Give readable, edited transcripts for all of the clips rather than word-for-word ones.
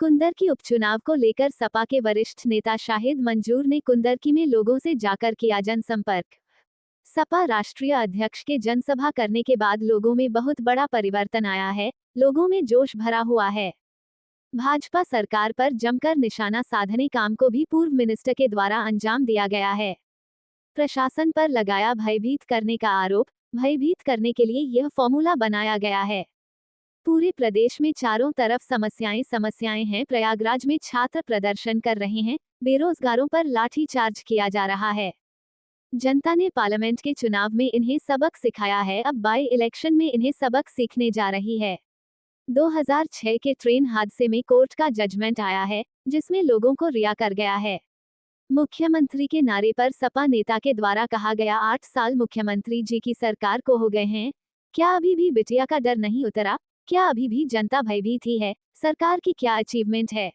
कुंदरकी उपचुनाव को लेकर सपा के वरिष्ठ नेता शाहिद मंजूर ने कुंदरकी में लोगों से जाकर किया जनसंपर्क। सपा राष्ट्रीय अध्यक्ष के जनसभा करने के बाद लोगों में बहुत बड़ा परिवर्तन आया है, लोगों में जोश भरा हुआ है। भाजपा सरकार पर जमकर निशाना साधने काम को भी पूर्व मिनिस्टर के द्वारा अंजाम दिया गया है। प्रशासन पर लगाया भयभीत करने का आरोप। भयभीत करने के लिए यह फॉर्मूला बनाया गया है। पूरे प्रदेश में चारों तरफ समस्याएं हैं। प्रयागराज में छात्र प्रदर्शन कर रहे हैं, बेरोजगारों पर लाठीचार्ज किया जा रहा है। जनता ने पार्लियामेंट के चुनाव में इन्हें सबक सिखाया है, अब बाई इलेक्शन में इन्हें सबक सीखने जा रही है। 2006 के ट्रेन हादसे में कोर्ट का जजमेंट आया है, जिसमें लोगों को रिहा कर गया है। मुख्यमंत्री के नारे पर सपा नेता के द्वारा कहा गया 8 साल मुख्यमंत्री जी की सरकार को हो गए हैं, क्या अभी भी बिटिया का डर नहीं उतरा? क्या अभी भी जनता भयभीत ही है? सरकार की क्या अचीवमेंट है?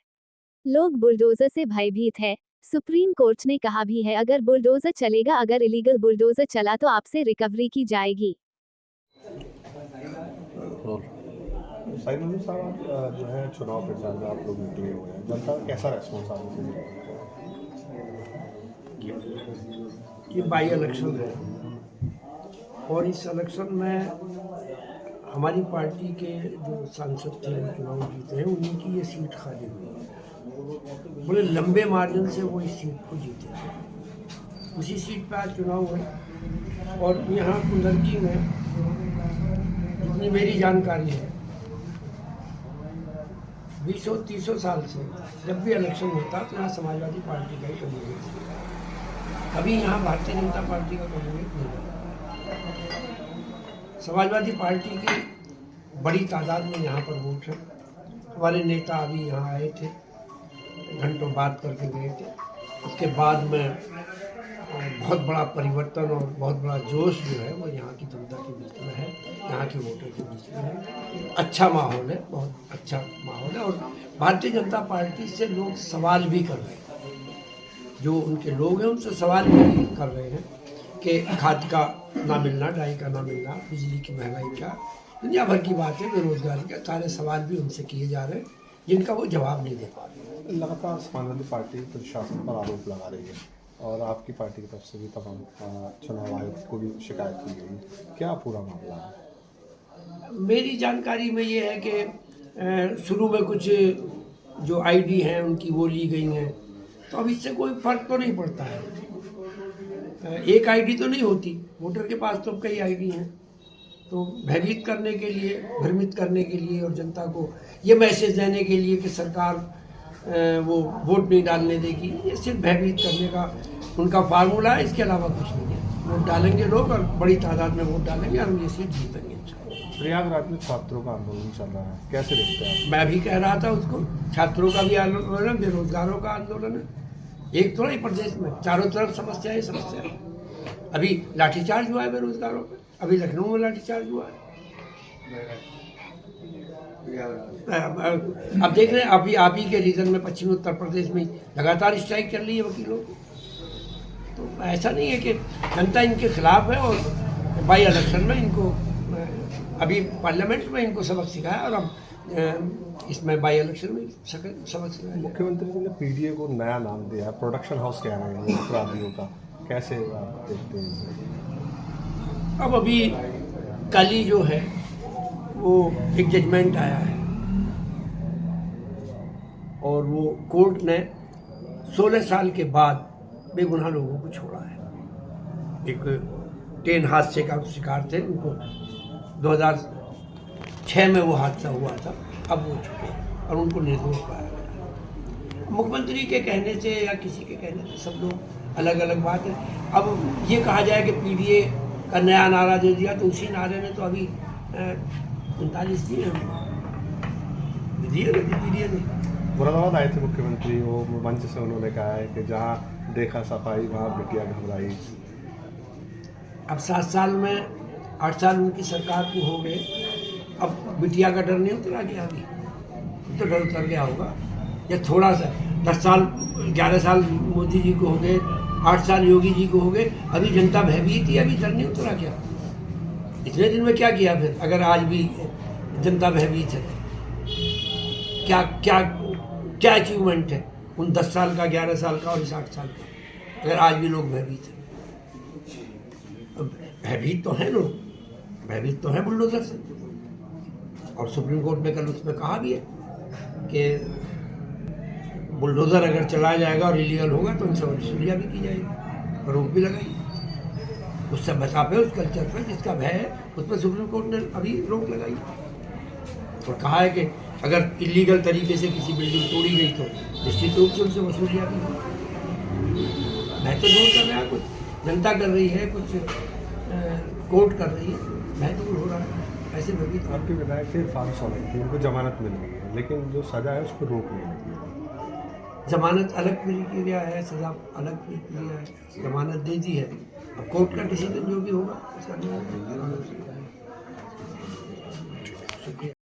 लोग बुलडोजर से भयभीत है। सुप्रीम कोर्ट ने कहा भी है, अगर बुलडोजर चलेगा, अगर इलीगल बुलडोजर चला तो आपसे रिकवरी की जाएगी। शाहिद मंजूर साहब, जो है चुनाव प्रचार में आप लोग निकले हुए हैं, जनता का कैसा रेस्पॉन्स आ रहा है? ये बाई इलेक्शन है और इस इलेक्शन में हमारी पार्टी के जो सांसद थे वो चुनाव जीते हैं, उनकी ये सीट खाली हुई है। बड़े लंबे मार्जिन से वो इस सीट को जीते थे। उसी सीट पर आज चुनाव है और यहाँ कुंदरकी में जितनी मेरी जानकारी है 20-30 साल से जब भी इलेक्शन होता तो यहाँ समाजवादी पार्टी का ही कैंडिडेट होता है। कभी यहाँ भारतीय जनता पार्टी का कैंडिडेट नहीं होता। समाजवादी पार्टी की बड़ी तादाद में यहाँ पर वोट है। हमारे नेता अभी यहाँ आए थे, घंटों बात करके गए थे। उसके बाद में बहुत बड़ा परिवर्तन और बहुत बड़ा जोश जो है वो यहाँ की जनता के बीच में है, यहाँ के वोटर के बीच में है। अच्छा माहौल है, बहुत अच्छा माहौल है और भारतीय जनता पार्टी से लोग सवाल भी कर रहे हैं। जो उनके लोग हैं उनसे सवाल भी कर रहे हैं कि खाद का ना मिलना, डाई का ना मिलना, बिजली की महंगाई क्या, दुनिया भर की बात है, बेरोजगारी का सारे सवाल भी उनसे किए जा रहे हैं जिनका वो जवाब नहीं दे पा रहे। लगातार समाजवादी पार्टी प्रशासन पर आरोप लगा रही है और आपकी पार्टी की तरफ से भी तमाम चुनाव आयोग को भी शिकायत की गई, क्या पूरा मामला है? मेरी जानकारी में ये है कि शुरू में कुछ जो आईडी हैं उनकी वो ली गई हैं, तो अब इससे कोई फर्क तो नहीं पड़ता है। एक आईडी तो नहीं होती, वोटर के पास तो कई आईडी हैं। तो भयभीत करने के लिए, भ्रमित करने के लिए और जनता को ये मैसेज देने के लिए कि सरकार वो वोट नहीं डालने देगी, ये सिर्फ भयभीत करने का उनका फार्मूला है, इसके अलावा कुछ नहीं है। वोट डालेंगे लोग और बड़ी तादाद में वोट डालेंगे और हम ये सीट जीतेंगे। प्रयागराज में छात्रों का आंदोलन चल रहा है, कैसे देखते हैं आप? मैं भी कह रहा था उसको, छात्रों का भी आंदोलन है, बेरोजगारों का आंदोलन है। एक थोड़ा ही प्रदेश में चारों तरफ समस्या है। अभी लाठीचार्ज हुआ है बेरोजगारों पर, अभी लखनऊ में लाठीचार्ज हुआ है। अब देख रहे हैं, अभी आप ही के रीजन में पश्चिमी उत्तर प्रदेश में लगातार स्ट्राइक चल रही है वकीलों की। तो ऐसा नहीं है कि जनता इनके खिलाफ है और बाई इलेक्शन में इनको अभी पार्लियामेंट में इनको सबक सिखाया और अब इसमें बाई इलेक्शन में सबक सिखाया। मुख्यमंत्री जी ने पीडीए को नया नाम दिया है, प्रोडक्शन हाउस कह रहे हैं अपराधियों का, कैसे आप देखते हैं? अब अभी कल ही जो है वो एक जजमेंट आया है और वो कोर्ट ने 16 साल के बाद बेगुनाह लोगों को छोड़ा है। एक ट्रेन हादसे का शिकार थे, उनको 2006 में वो हादसा हुआ था, अब वो छूटे और उनको निर्दोष पाया गया। मुख्यमंत्री के कहने से या किसी के कहने से सब लोग अलग अलग बात है। अब ये कहा जाए कि पीडीए का नया नारा दे दिया, तो उसी नारे ने तो अभी 39 दिए पीडीए ने। मुरादाबाद आए थे मुख्यमंत्री, वो मंच से उन्होंने कहा है कि जहाँ देखा सफाई वहाँ बिटिया घबराई। अब 7 साल में 8 साल उनकी सरकार को हो गए, अब बिटिया का डर नहीं उतरा गया? अभी तो डर उतर गया होगा। या थोड़ा सा 10 साल 11 साल मोदी जी को हो गए, 8 साल योगी जी को हो गए, अभी जनता भयभीत थी, अभी डर नहीं उतरा क्या? इतने दिन में क्या किया फिर? अगर आज भी जनता भयभीत है, क्या क्या क्या अचीवमेंट है उन 10 साल का, 11 साल का और 60 साल का, अगर आज भी लोग भयभीत हैं। अब भयभीत तो हैं लोग, भयभीत तो हैं बुलडोजर से। और सुप्रीम कोर्ट ने कल उसमें कहा भी है कि बुलडोजर अगर चलाया जाएगा और इलीगल होगा तो उनसे वसूलियाँ भी की जाएगी, रोक भी लगाई। उससे बचा पे उस कल्चर पर जिसका भय है उस पर सुप्रीम कोर्ट ने अभी रोक लगाई और कहा है कि अगर इलीगल तरीके से किसी बिल्डिंग तोड़ी गई तो निश्चित रूप से उनसे वसूलियाँ भी होगी। भय तो दूर कर रहा है, कुछ जनता कर रही है, कुछ कोर्ट कर रही है, भय दूर हो रहा है। ऐसे में भी आपके विधायक थे इरफान सोलंकी थी, उनको जमानत मिल गई है, लेकिन जो सजा है उस पर रोक नहीं लगी है। जमानत अलग प्रक्रिया है, सजा अलग प्रक्रिया है। जमानत दे दी है, अब कोर्ट का डिसीजन जो भी होगा उसका शुक्रिया।